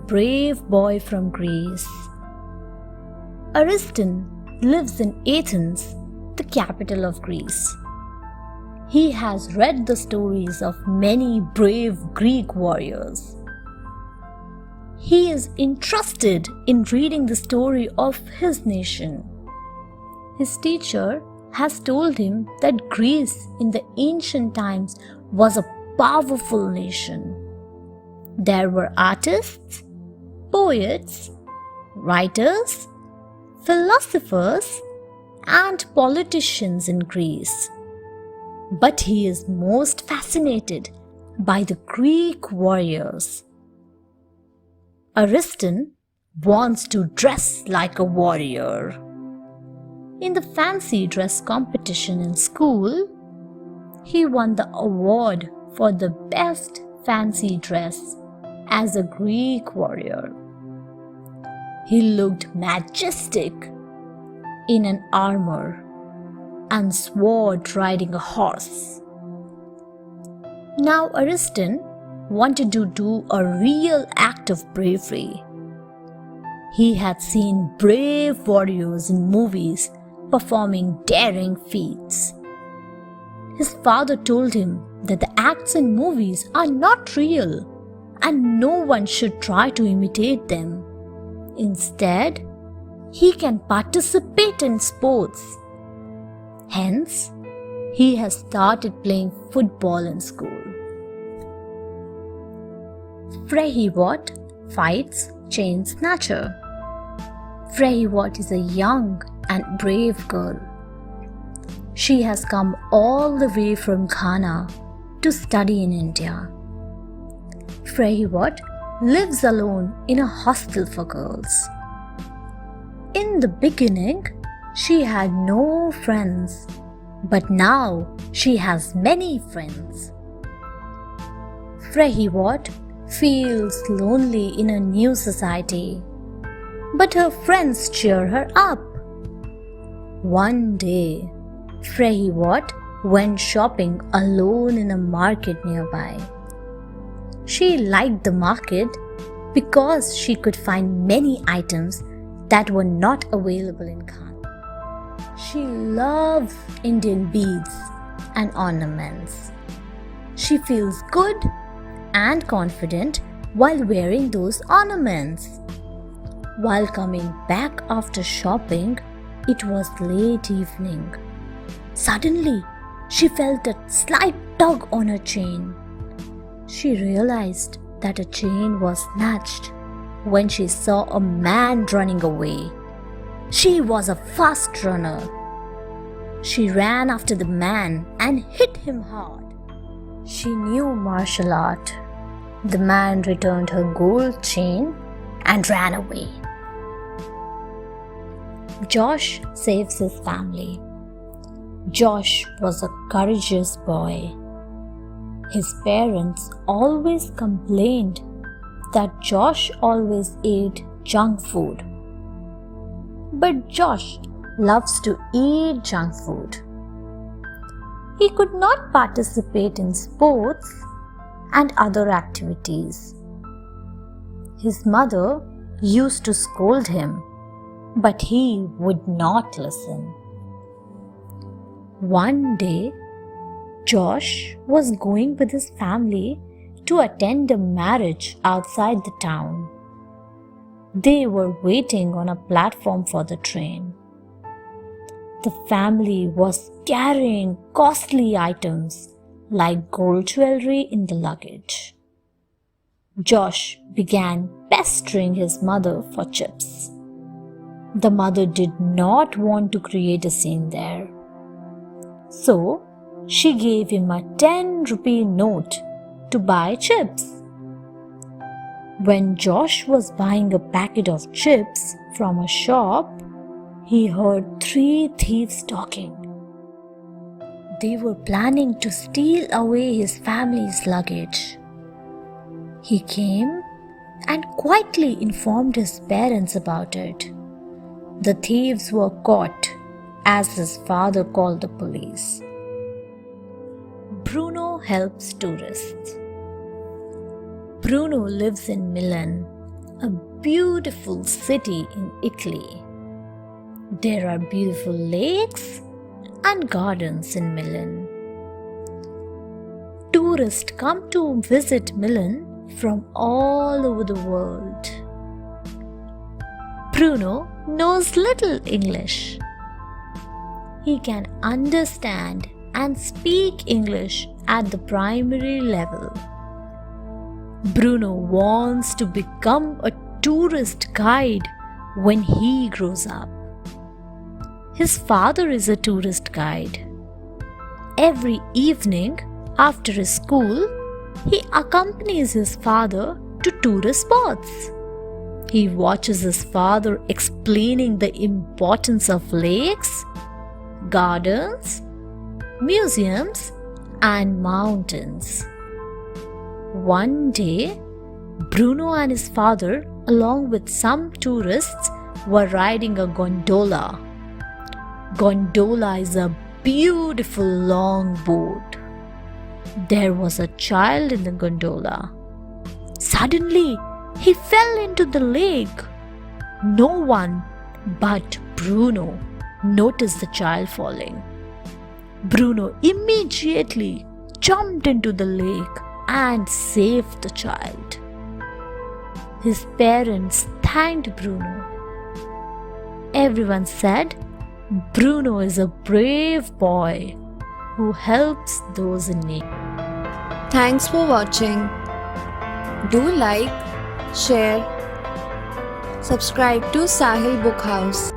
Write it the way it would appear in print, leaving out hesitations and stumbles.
brave boy from Greece. Ariston lives in Athens, the capital of Greece. He has read the stories of many brave Greek warriors. He is interested in reading the story of his nation. His teacher has told him that Greece in the ancient times was a powerful nation. There were artists, poets, writers, philosophers, and politicians in Greece. But he is most fascinated by the Greek warriors. Ariston wants to dress like a warrior. In the fancy dress competition in school, he won the award for the best fancy dress as a Greek warrior. He looked majestic in an armor and sword riding a horse. Now Ariston wanted to do a real act of bravery. He had seen brave warriors in movies performing daring feats. His father told him that the acts in movies are not real and no one should try to imitate them. Instead, he can participate in sports. Hence, he has started playing football in school. Frehivot fights Chain Snatcher. Frehivot is a young and brave girl. She has come all the way from Ghana to study in India. Frehivot lives alone in a hostel for girls. In the beginning, she had no friends, but now she has many friends. Frehivot feels lonely in a new society, but her friends cheer her up. One day, Frehivot went shopping alone in a market nearby. She liked the market because she could find many items that were not available in Ghana. She loves Indian beads and ornaments. She feels good and confident while wearing those ornaments. While coming back after shopping, it was late evening. Suddenly, she felt a slight tug on her chain. She realized that her chain was snatched when she saw a man running away. She was a fast runner. She ran after the man and hit him hard. She knew martial art. The man returned her gold chain and ran away. Josh saves his family. Josh was a courageous boy. His parents always complained that Josh always ate junk food. But Josh loves to eat junk food. He could not participate in sports and other activities. His mother used to scold him, but he would not listen. One day, Josh was going with his family to attend a marriage outside the town. They were waiting on a platform for the train. The family was carrying costly items like gold jewelry in the luggage. Josh began pestering his mother for chips. The mother did not want to create a scene there. So, she gave him a 10-rupee note to buy chips. When Josh was buying a packet of chips from a shop, he heard 3 thieves talking. They were planning to steal away his family's luggage. He came and quietly informed his parents about it. The thieves were caught as his father called the police. Bruno helps tourists. Bruno lives in Milan, a beautiful city in Italy. There are beautiful lakes and gardens in Milan. Tourists come to visit Milan from all over the world. Bruno knows little English. He can understand and speak English at the primary level. Bruno wants to become a tourist guide when he grows up. His father is a tourist guide. Every evening after his school, he accompanies his father to tourist spots. He watches his father explaining the importance of lakes, gardens, museums, and mountains. One day, Bruno and his father, along with some tourists, were riding a gondola. Gondola is a beautiful long boat. There was a child in the gondola. Suddenly, he fell into the lake. No one but Bruno noticed the child falling. Bruno immediately jumped into the lake and saved the child. His parents thanked Bruno. Everyone said, Bruno is a brave boy who helps those in need. Thanks for watching. Do like, share, subscribe to Sahil Book House.